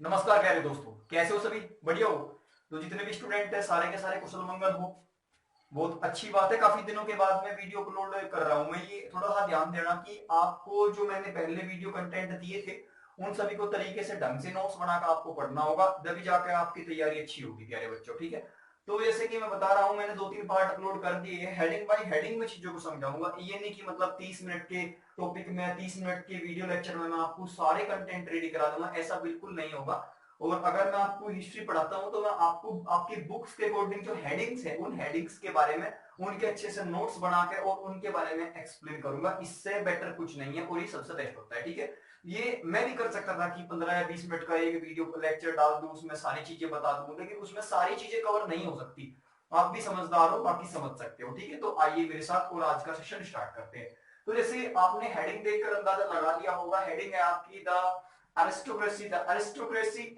नमस्कार प्यारे दोस्तों, कैसे हो सभी? बढ़िया हो? तो जितने भी स्टूडेंट हैं सारे के सारे कुशल मंगल हो। बहुत अच्छी बात है, काफी दिनों के बाद मैं वीडियो अपलोड कर रहा हूं। मैं ये थोड़ा सा ध्यान देना कि आपको जो मैंने पहले वीडियो कंटेंट दिए थे उन सभी को तरीके से ढंग से नोट्स बनाकर आपको पढ़ना होगा, तभी जाकर आपकी तैयारी अच्छी होगी प्यारे बच्चों। ठीक है, तो जैसे कि मैं बता रहा हूँ, मैंने 2-3 पार्ट अपलोड कर दिए हैं। हेडिंग बाय हेडिंग में चीजों को समझाऊंगा। ये नहीं कि मतलब 30 मिनट के टॉपिक में 30 मिनट के वीडियो लेक्चर में मैं आपको सारे कंटेंट रेडी करा दूंगा, ऐसा बिल्कुल नहीं होगा। और अगर मैं आपको हिस्ट्री पढ़ाता हूँ तो मैं आपको आपकी बुक्स के अकॉर्डिंग जो हेडिंग्स है उन हेडिंग्स के बारे में उनके अच्छे से नोट्स बना के और उनके बारे में एक्सप्लेन करूंगा। इससे बेटर कुछ नहीं है और ये सबसे बेस्ट होता है। ठीक है, ये मैं नहीं कर सकता था कि 15 या 20 मिनट का एक वीडियो लेक्चर डाल दूं, उसमें सारी चीजें बता दूं, लेकिन उसमें सारी चीजें कवर नहीं हो सकती। आप भी समझदार हो, बाकी समझ सकते हो। ठीक है, तो आइए मेरे साथ और आज का सेशन स्टार्ट करते हैं। तो जैसे आपने हेडिंग देखकर अंदाजा लगा लिया होगा, हेडिंग है आपकी the aristocracy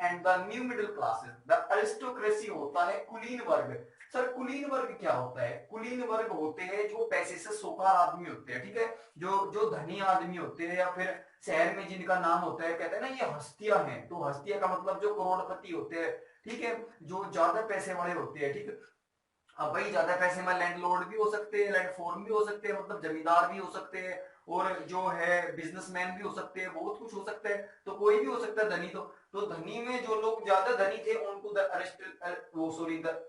and the new middle classes. The aristocracy होता है कुलीन वर्ग। सर कुलीन वर्ग क्या होता है? कुलीन वर्ग होते हैं जो पैसे से सोकार आदमी होते हैं। ठीक है, जो जो धनी आदमी होते हैं या फिर शहर में जिनका नाम होता है, कहते हैं ना ये हस्तियां हैं, तो हस्तियां का मतलब जो करोड़पति होते हैं। ठीक है, जो ज्यादा पैसे वाले होते हैं। ठीक है, अब भाई ज्यादा पैसे में लैंडलॉर्ड भी हो सकते हैं, लैंड फोर्म भी हो सकते हैं, मतलब जमींदार भी हो सकते हैं, और जो है बिजनेसमैन भी हो सकते हैं, बहुत कुछ हो सकता है। तो कोई भी हो सकता है धनी। तो धनी में जो लोग ज्यादा धनी थे उनको द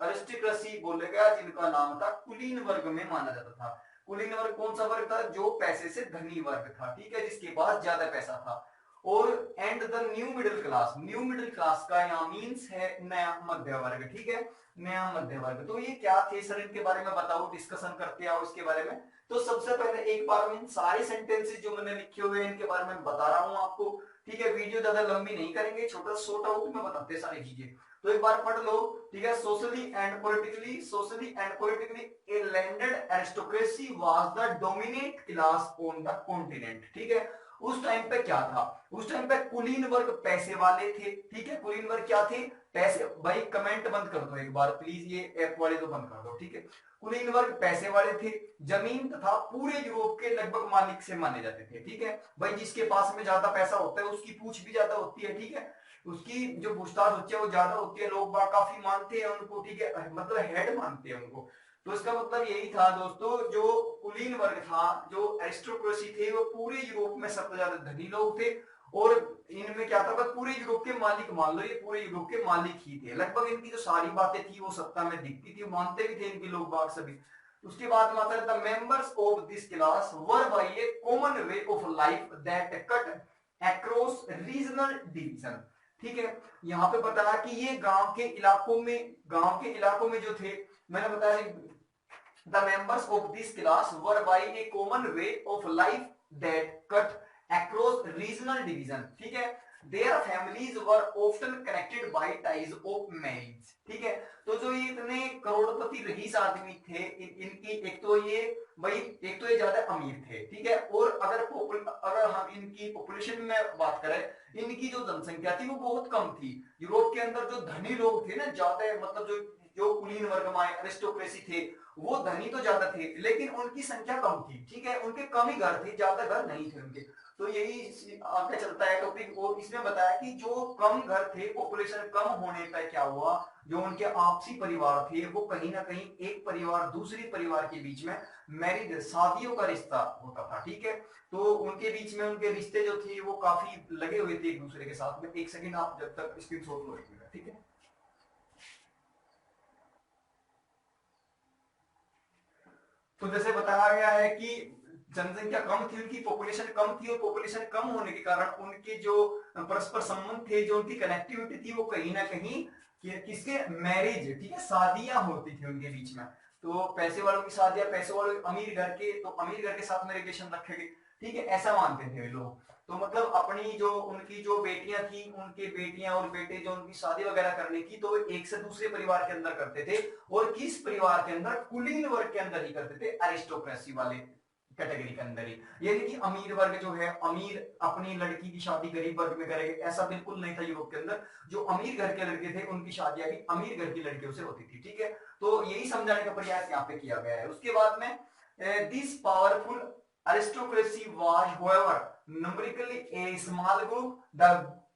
अरिस्टोक्रेसी बोले गया, जिनका नाम था कुलीन वर्ग में माना जाता था। कुलीन वर्ग कौन सा वर्ग था? जो पैसे से धनी वर्ग था। ठीक है, जिसके पास ज्यादा पैसा था। और and the new middle class, new middle class का यहाँ मीन्स है नया मध्य वर्ग। ठीक है, नया मध्य वर्ग। तो ये क्या थे सर, इनके बारे में बताओ, डिस्कशन करते आओ इसके बारे में। तो सबसे पहले एक बार में सारे सेंटेंसेस जो मैंने लिखे हुए हैं इनके बारे में बता रहा हूं आपको। ठीक है, वीडियो ज्यादा लंबी नहीं करेंगे, छोटा शॉर्ट आउट में बताते हैं सारी चीजें। तो एक बार पढ़ लो। ठीक है, socially and politically A landed aristocracy was the dominant class on the continent. ठीक है, उस टाइम पे क्या था? उस टाइम पे कुलीन वर्ग पैसे वाले थे। ठीक है, कुलीन वर्ग क्या थे? पैसे। भाई कमेंट बंद कर दो एक बार प्लीज, ये ऐप वाले तो बंद कर दो। ठीक है, कुलीन वर्ग पैसे वाले थे, जमीन तथा पूरे यूरोप के लगभग मालिक से माने जाते थे। ठीक है, भाई जिसके पास में ज्यादा पैसा होता है उसकी पूछ भी ज्यादा होती है। ठीक है, उसकी जो पूछताछ होती है वो ज्यादा होती है, लोग बाग काफी मानते हैं उनको। ठीक है, मतलब हेड मानते हैं उनको। तो इसका मतलब यही था दोस्तों, जो कुलीन वर्ग था, जो एरिस्टोक्रेसी थे, वो पूरे यूरोप में सबसे ज्यादा धनी लोग थे। और इनमें क्या था, बस पूरे यूरोप के मालिक, मान लो ये पूरे यूरोप के मालिक ही थे। लगभग इनकी जो सारी बातें थी वो सत्ता में दिखती थी, मानते भी थे इनके लोग बाग सभी। उसके बाद में आता है the members of this class were by a common way of life that cut across regional division. ठीक है, यहाँ पे बताया कि ये गांव के इलाकों में जो थे, मैंने बताया the members of this class were by a common way of life that cut across regional division. ठीक है, their families were often connected by ties of marriage. ठीक है, तो जो ये इतने करोड़पति रईस आदमी थे, इनकी एक तो ये भाई, एक तो ये ज्यादा अमीर थे। ठीक है, और अगर हम इनकी पॉपुलेशन में बात करें, इनकी जो जनसंख्या थी वो बहुत कम थी। यूरोप के अंदर जो धनी लोग थे ना ज्यादा, मतलब जो जो कुलीन वर्ग में एरिस्टोक्रेसी थे, वो धनी तो ज्यादा थे लेकिन उनकी संख्या कम थी। ठीक है, उनके कम ही घर थे, ज्यादा घर नहीं थे उनके। तो यही आगे चलता है टॉपिक। और इसमें बताया कि जो कम घर थे, पॉपुलेशन कम होने पर क्या हुआ, जो उनके आपसी परिवार थे वो कहीं ना कहीं एक परिवार दूसरे परिवार के बीच में मैरिज, शादियों का रिश्ता होता था। ठीक है, तो उनके बीच में उनके रिश्ते जो थे वो काफी लगे हुए थे एक दूसरे के साथ में। एक सेकंड आप जब तक स्क्रीन शॉट लो, ठीक है। तो जैसे बताया गया है कि जनसंख्या कम थी, उनकी पॉपुलेशन कम थी, और पॉपुलेशन कम होने के कारण उनके जो परस्पर संबंध थे, जो उनकी कनेक्टिविटी थी, वो कहीं ना कहीं किसके मैरिज, ठीक है, शादियां होती थी उनके बीच में। तो पैसे वालों की शादियां, पैसे वालों अमीर घर के, तो अमीर घर के साथ में रिलेशन रखेंगे। ठीक है, ऐसा मानते थे लोग। तो मतलब अपनी जो उनकी जो बेटियां थी, उनके बेटियां और बेटे जो उनकी शादी वगैरह करने की, तो एक से दूसरे परिवार के अंदर करते थे। और किस परिवार के अंदर? कुलीन वर्ग के अंदर ही करते थे, अरिस्टोक्रेसी वाले कैटेगरी के अंदर ही। यानी कि अमीर वर्ग जो है, अमीर अपनी लड़की की शादी गरीब वर्ग में करेंगे, ऐसा बिल्कुल नहीं था यूरोप के अंदर। जो अमीर घर के लड़के थे उनकी शादियां भी अमीर घर की लड़कियों से होती थी। ठीक है, तो यही समझाने का प्रयास यहाँ पे किया गया है। उसके बाद में this powerful aristocracy was however numerically a small group. The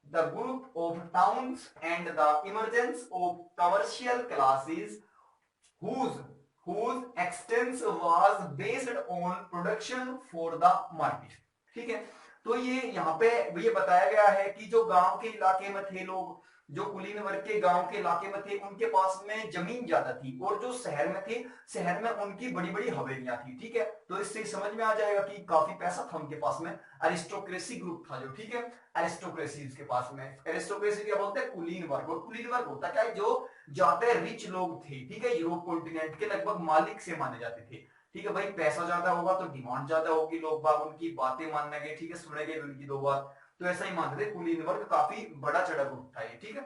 the group of towns and the emergence of commercial classes whose extents was based on production for the market। ठीक है, तो ये यहाँ पे ये बताया गया है कि जो गांव के इलाके में थे लोग, जो कुलीन वर्ग के गांव के इलाके में थे, उनके पास में जमीन ज्यादा थी, और जो शहर में थे, शहर में उनकी बड़ी बड़ी हवेलियां थी। ठीक है, तो इससे समझ में आ जाएगा कि काफी पैसा था उनके पास में। अरिस्टोक्रेसी ग्रुप था जो, ठीक है, अरिस्टोक्रेसी के पास में। अरिस्टोक्रेसी क्या बोलते हैं? कुलीन वर्ग। और कुलीन वर्ग होता क्या है? जो ज्यादा रिच लोग थे, ठीक है, यूरोप कॉन्टिनेंट के लगभग मालिक से माने जाते थे। ठीक है भाई, पैसा ज्यादा होगा तो डिमांड ज्यादा होगी, लोग बाग उनकी बातें मानने गए, ठीक है, सुनेंगे उनकी दो बात, तो ऐसा ही मानते थे। कुलीन वर्ग काफी बड़ा चढ़ा ग्रुप था ये। ठीक है,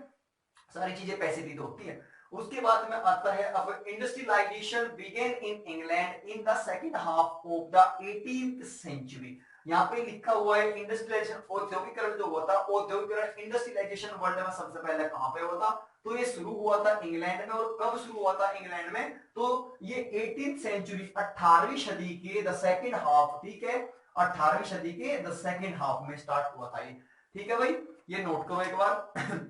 सारी चीजें पैसे की तो होती है। उसके बाद में आता है अब industrialisation began in England in the second half of the 18th century. यहाँ पे लिखा हुआ है इंडस्ट्रियलाइजेशन, औद्योगिकरण जो हुआ था, औद्योगिकरण इंडस्ट्रियलाइजेशन वर्ल्ड में सबसे पहले कहां पे हुआ था? तो ये शुरू हुआ था इंग्लैंड में। और कब शुरू हुआ था इंग्लैंड में? तो ये 18th सेंचुरी, 18वीं सदी के द सेकंड हाफ, ठीक है, 18वीं सदी के द सेकंड हाफ में स्टार्ट हुआ था ये। ठीक है भाई, ये नोट करो एक बार।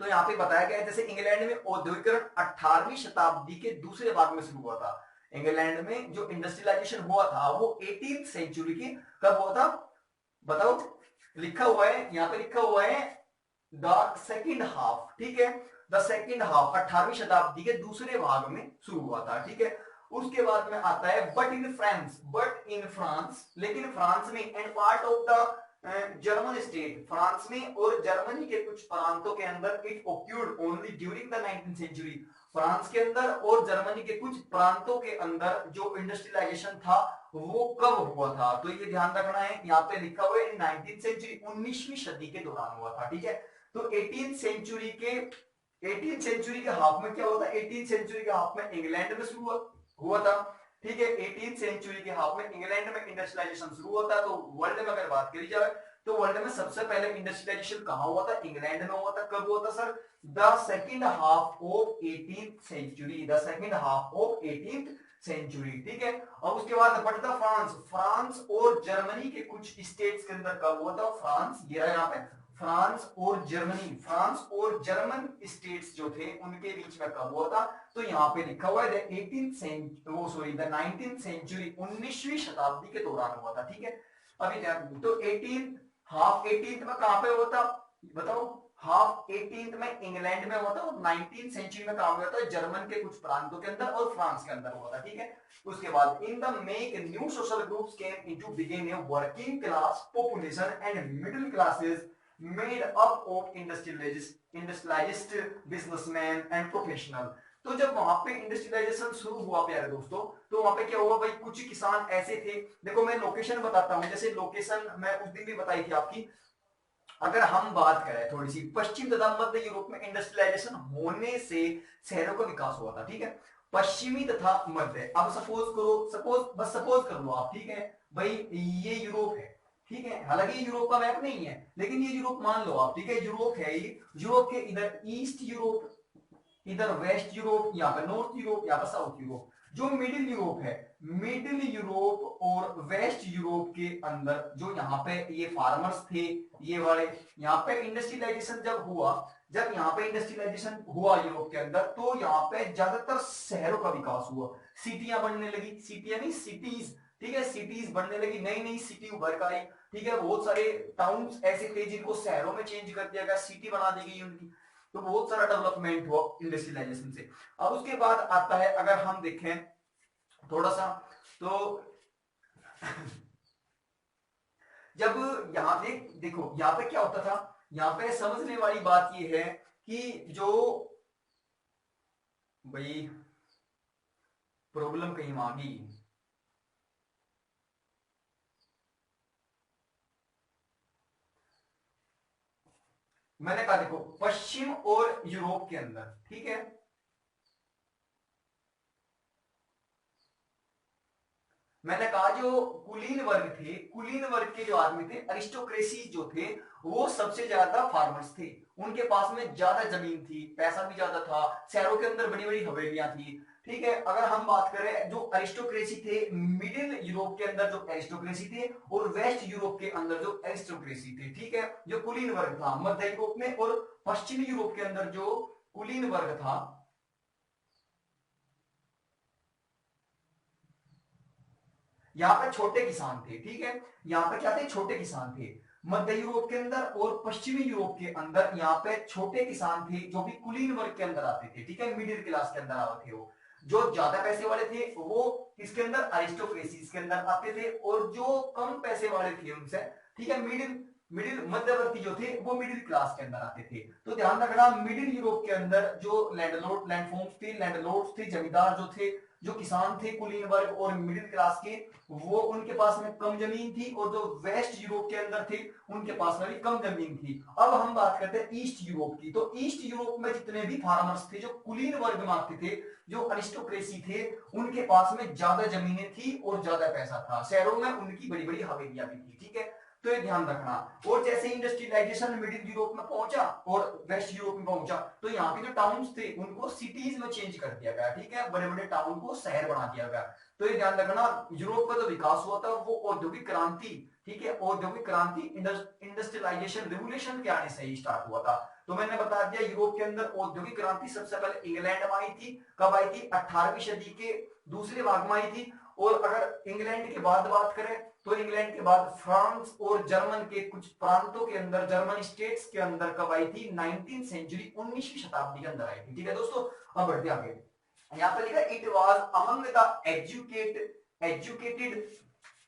तो यहाँ पे बताया गया है जैसे इंग्लैंड में औद्योगिकरण 18वीं शताब्दी के दूसरे भाग में शुरू हुआ था। इंग्लैंड में जो इंडस्ट्रियलाइजेशन हुआ था वो 18th सेंचुरी की कब हुआ था? बताओ, लिखा हुआ है यहाँ पे, लिखा हुआ है द सेकंड हाफ। ठीक है, द सेकंड हाफ 18वीं शताब्दी के दूसरे भाग में शुरू हुआ था। ठीक है, उसके बाद में आता है but in France, but in France, लेकिन फ्रांस में, and part of the German state, France में और जर्मनी के कुछ प्रांतों के अंदर, it occurred only during the 19th century. France के अंदर और जर्मनी के कुछ प्रांतों के अंदर जो इंडस्ट्रियलाइजेशन था वो कब हुआ था? तो ये ध्यान रखना है, यहाँ पे लिखा हुआ है 19th सेंचुरी, 19वीं सदी के दौरान हुआ था। ठीक है, तो 18th सेंचुरी के, 18th सेंचुरी के हाफ में क्या हुआ था? 18th सेंचुरी के हाफ में इंग्लैंड में शुरू हुआ था। ठीक है, 18th सेंचुरी के हाफ में इंग्लैंड में इंडस्ट्रियलाइजेशन शुरू होता है। तो वर्ल्ड में अगर बात करी जाए तो वर्ल्ड में सबसे पहले इंडस्ट्रियलाइजेशन कहां हुआ था? इंग्लैंड में हुआ था। कब हुआ था sir? The second half of 18th century, the second half of 18th century. ठीक है, और उसके बाद बट द फ्रांस, फ्रांस और जर्मनी के कुछ स्टेट्स के अंदर कब हुआ था? फ्रांस, ये रहा यहाँ पे, फ्रांस और जर्मनी, फ्रांस और जर्मन स्टेट्स जो थे उनके बीच में कब हुआ था? तो यहाँ पे लिखा हुआ है द 18th सेंचुरी, वो सॉरी द 19th सेंचुरी, 19वीं शताब्दी के दौरान हुआ था। ठीक है, अभी तो 18 हाफ 18th में कहां पे हुआ था? बताओ, हाफ 18th में इंग्लैंड में हुआ था, और 19th सेंचुरी में कहां हुआ था? जर्मन के कुछ प्रांतों के अंदर और फ्रांस के अंदर हुआ था। ठीक है, उसके बाद in the make new social groups came into begin a working class population and middle classes made up of industrialist businessman and professional. तो जब वहां पे इंडस्ट्रियलाइजेशन शुरू हुआ प्यारे दोस्तों, तो वहां पे क्या हुआ भाई? कुछ किसान ऐसे थे, देखो मैं लोकेशन बताता हूं, जैसे लोकेशन मैं उस दिन भी बताई थी आपकी। अगर हम बात करें थोड़ी सी, पश्चिम तथा मध्य यूरोप में इंडस्ट्रियलाइजेशन होने से शहरों का विकास हुआ था। ठीक है, पश्चिमी तथा मध्य, अब सपोज करो, सपोज बस सपोज कर लो आप, ठीक है भाई, ये यूरोप है। ठीक है, हालांकि ये यूरोप का मैप नहीं है, लेकिन ये यूरोप मान लो आप। ठीक है, यूरोप है ये, यूरोप के इधर ईस्ट यूरोप, इधर वेस्ट यूरोप, यहाँ पे नॉर्थ यूरोप, यहाँ पे साउथ यूरोप। जो मिडिल यूरोप है, मिडिल यूरोप और वेस्ट यूरोप के अंदर जो यहाँ पे ये फार्मर्स थे, ये वाले, यहाँ पे इंडस्ट्रियलाइजेशन जब हुआ, जब यहाँ पे इंडस्ट्रियलाइजेशन हुआ यूरोप के अंदर, तो यहाँ पे ज्यादातर शहरों का विकास हुआ, सिटियां बनने लगी, सिटियां नहीं सिटीज। ठीक है, सिटीज बनने लगी, नई नई सिटी उभर कर आई। ठीक है, बहुत सारे टाउन्स ऐसे थे जिनको शहरों में चेंज कर दिया गया, सिटी बना दी गई उनकी। तो बहुत सारा डेवलपमेंट हुआ इंडस्ट्रियलाइजेशन से। अब उसके बाद आता है, अगर हम देखें थोड़ा सा, तो जब यहाँ पे देखो, यहाँ पे क्या होता था, यहाँ पे समझने वाली बात ये है कि जो भाई प्रॉब्लम कहीं आ गई, मैंने कहा देखो पश्चिम और यूरोप के अंदर, ठीक है, मैंने कहा जो कुलीन वर्ग थे, कुलीन वर्ग के जो आदमी थे, अरिस्टोक्रेसी जो थे, वो सबसे ज्यादा फार्मर्स थे। उनके पास में ज्यादा जमीन थी, पैसा भी ज्यादा था, शहरों के अंदर बड़ी बड़ी हवेलियां थी। ठीक है, अगर हम बात करें जो अरिस्टोक्रेसी थे मिडिल यूरोप के अंदर, जो अरिस्टोक्रेसी थे, और वेस्ट यूरोप के अंदर जो अरिस्टोक्रेसी थे, ठीक है, जो कुलीन वर्ग था मध्य यूरोप में, और पश्चिमी यूरोप के अंदर जो कुलीन वर्ग था, यहाँ पे छोटे किसान थे। ठीक है, यहाँ पे क्या थे, छोटे किसान थे मध्य यूरोप के अंदर, और पश्चिमी यूरोप के अंदर यहाँ पे छोटे किसान थे जो कि कुलीन वर्ग के अंदर आते थे। ठीक है, मिडिल क्लास के अंदर आते थे। वो जो ज्यादा पैसे वाले थे वो इसके अंदर अरिस्टोक्रेसी के अंदर आते थे, और जो कम पैसे वाले थे उनसे, ठीक है, मिडिल मिडिल मध्यवर्ती जो थे वो मिडिल क्लास के अंदर आते थे। तो ध्यान रखना, मिडिल यूरोप के अंदर जो लैंडफोर्म्स थे, लैंडलॉर्ड्स थे, जमींदार जो थे, जो किसान थे कुलीन वर्ग और मिडिल क्लास के, वो उनके पास में कम जमीन थी, और जो वेस्ट यूरोप के अंदर थे उनके पास में भी कम जमीन थी। अब हम बात करते हैं ईस्ट यूरोप की। तो ईस्ट यूरोप में जितने भी फार्मर्स थे जो कुलीन वर्ग में आते थे, जो अरिस्टोक्रेसी थे, उनके पास में ज्यादा जमीनें थी और ज्यादा पैसा था, शहरों में उनकी बड़ी बड़ी हवेलियां भी थी। ठीक है, तो ये ध्यान रखना। और जैसे इंडस्ट्रियलाइजेशन मिडिल यूरोप में पहुंचा और वेस्ट यूरोप में पहुंचा, तो यहाँ के जो टाउन्स थे उनको सिटीज में चेंज कर दिया गया। ठीक है, बड़े बड़े टाउन को शहर बना दिया गया। तो ये ध्यान रखना, यूरोप का जो विकास हुआ था वो औद्योगिक क्रांति, ठीक है, औद्योगिक क्रांति, इंडस्ट्रियलाइजेशन रिवोल्यूशन के आने से ही स्टार्ट हुआ था। तो मैंने बता दिया यूरोप के अंदर औद्योगिक क्रांति सबसे पहले इंग्लैंड में आई थी। कब आई थी, 18वीं सदी के दूसरे भाग में आई थी। और अगर इंग्लैंड के बाद बात करें, तो इंग्लैंड के बाद फ्रांस और जर्मन के कुछ प्रांतों के अंदर, जर्मन स्टेट्स के अंदर कब आई थी, 19th सेंचुरी, 19वीं शताब्दी के अंदर आई थी। ठीक है दोस्तों, अब बढ़ते आगे। यहाँ पे लिखा it was among the educated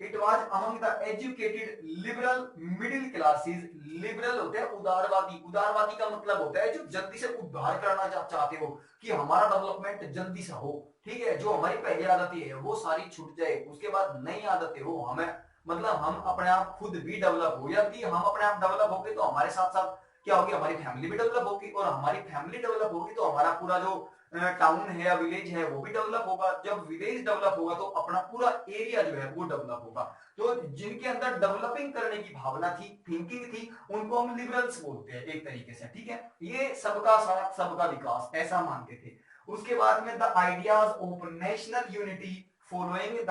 it was among the educated liberal middle classes. Liberal होते हैं उदारवादी, उदारवादी का मतलब होता है जो जल्दी से उद्धार करना चाहते हो, कि हमारा डेवलपमेंट जल्दी से हो। ठीक है, जो हमारी पहली आदतें है वो सारी छूट जाए, उसके बाद नई आदतें हो, हमें मतलब हम अपने आप खुद भी डेवलप हो, या कि हम अपने आप डेवलप हो गए तो हमारे साथ साथ क्या होगी, हमारी फैमिली भी डेवलप होगी, और हमारी फैमिली डेवलप होगी तो हमारा पूरा जो टाउन है या विलेज है वो भी डेवलप होगा। जब विलेज डेवलप होगा तो अपना पूरा एरिया जो है वो डेवलप होगा। तो जिनके अंदर डेवलपिंग करने की भावना थी, थिंकिंग थी, उनको हम लिबरल्स बोलते हैं एक तरीके से। ठीक है, ये सबका साथ सबका विकास ऐसा मानते थे। उसके बाद में the ideas of national unity following the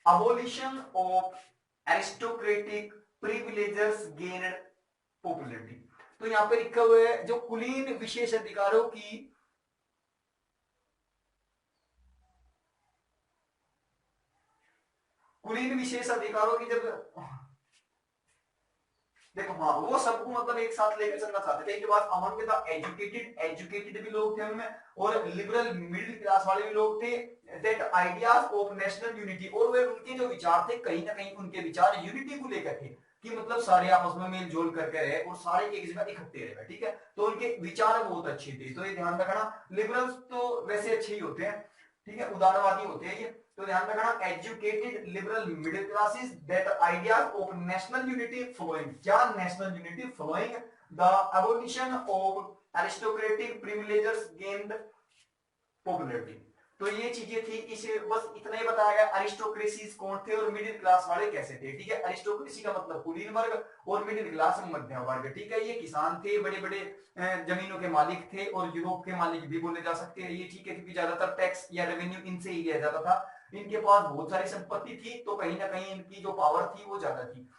abolition of aristocratic privileges gained popularity. तो यहां पे लिखा हुआ है जो कुलीन विशेष अधिकारों की, कुलीन विशेष अधिकारों की जब देखो, हाँ, वो सबको मतलब एक साथ लेकर चलना चाहते थे। इनके पास अमंग द एजुकेटेड, एजुकेटेड भी लोग थे उनमें, और लिबरल मिडिल क्लास वाले भी लोग थे। That ideas of national unity, और वे उनके जो विचार थे कहीं ना कहीं उनके विचार यूनिटी को लेकर थे, कि मतलब सारे आपस में मेल जोल करके रहे और सारे एक जगह इकट्ठे रहे। ठीक है, तो उनके विचार बहुत अच्छे थे। तो ये ध्यान रखना, लिबरल्स तो वैसे अच्छे ही होते हैं, ठीक है, उदारवादी होते हैं ये। तो ध्यान रखना, educated liberal middle classes, that ideas of national unity flowing, क्या national unity flowing the abolition of aristocratic privileges gained popularity. तो ये चीजें थी, इसे बस इतना ही बताया गया। अरिस्टोक्रेसी कौन थे और मिडिल क्लास वाले कैसे थे। ठीक है, अरिस्टोक्रेसी का मतलब कुलीन वर्ग, और मिडिल क्लास मध्यम वर्ग। ठीक है, ये किसान थे, बड़े बड़े जमीनों के मालिक थे, और यूरोप के मालिक भी बोले जा सकते हैं ये। ठीक है, क्योंकि ज्यादातर टैक्स या रेवेन्यू इनसे ही लिया जाता था। इनके पास बहुत सारी संपत्ति थी, तो कहीं ना कहीं इनकी जो पावर थी वो ज्यादा थी,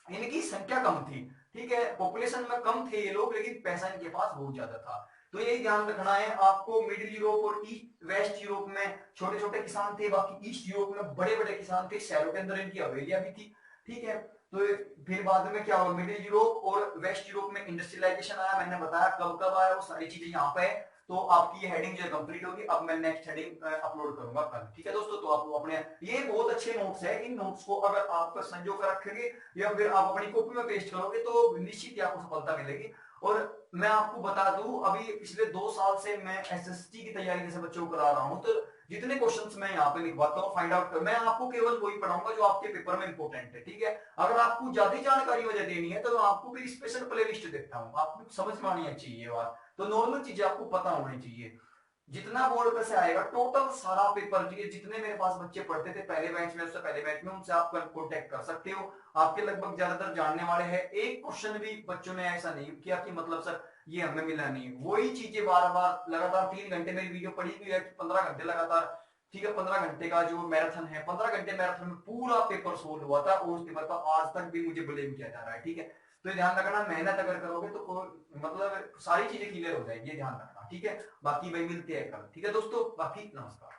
इनकी संख्या कम थी। ठीक है, पॉपुलेशन में कम थे ये लोग, लेकिन पैसा इनके पास बहुत ज्यादा था। तो ये ध्यान रखना है आपको, मिडिल यूरोप और ईस्ट वेस्ट यूरोप में छोटे छोटे किसान थे, बाकी ईस्ट यूरोप में बड़े बड़े किसान थे, शहरों के अंदर इनकी हवेलियां भी थी। ठीक है, तो फिर बाद में क्या हुआ, मिडिल यूरोप और वेस्ट यूरोप में इंडस्ट्रियलाइजेशन आया। मैंने बताया कब कब आया, वो सारी चीजें यहाँ पे है। तो आपकी ये हेडिंग जो है कंप्लीट होगी। अब मैं नेक्स्ट हेडिंग अपलोड करूंगा कल। ठीक है दोस्तों, तो आप अपने, ये बहुत अच्छे नोट्स है, इन नोट्स को अगर आप संजो कर रखेंगे या फिर आप अपनी कॉपी में पेस्ट करोगे तो निश्चित ही आपको सफलता मिलेगी। और मैं आपको बता दूं, अभी पिछले 2 साल से मैं एसएसटी की तैयारी जैसे बच्चों को करा रहा हूं, तो जितने क्वेश्चंस मैं यहाँ पे लिखवाता हूँ, फाइंड आउट कर, मैं आपको केवल वही पढ़ाऊंगा जो आपके पेपर में इंपॉर्टेंट है। ठीक है, अगर आपको ज्यादा जानकारी मुझे देनी है तो मैं आपको फिर स्पेशल प्लेलिस्ट देता हूँ, आपको समझ में आनी चाहिए बात। तो नॉर्मल चीजें आपको पता होनी चाहिए। जितना बोर्ड पे से आएगा टोटल सारा पेपर, ठीक है, जितने मेरे पास बच्चे पढ़ते थे पहले बैच में, उससे पहले बैच में, उनसे आप कॉन्टेक्ट कर सकते हो। आपके लगभग ज्यादातर जानने वाले हैं। एक क्वेश्चन भी बच्चों ने ऐसा नहीं किया कि मतलब सर ये हमें मिला नहीं, वही चीजें बार बार लगातार 3 घंटे मेरी वीडियो पढ़ी हुई है, 15 घंटे लगातार, ठीक है, 15 घंटे का जो मैराथन है, 15 घंटे मैराथन में पूरा पेपर सोल्व हुआ था, और उस पेपर पर आज तक भी मुझे ब्लेम किया जा रहा है, ठीक है। तो ये ध्यान रखना, मेहनत अगर करोगे तो मतलब सारी चीजें क्लियर हो जाएगी, ये ध्यान रखना, ठीक है। बाकी वही मिलते हैं कल, ठीक है दोस्तों, बाकी नमस्कार।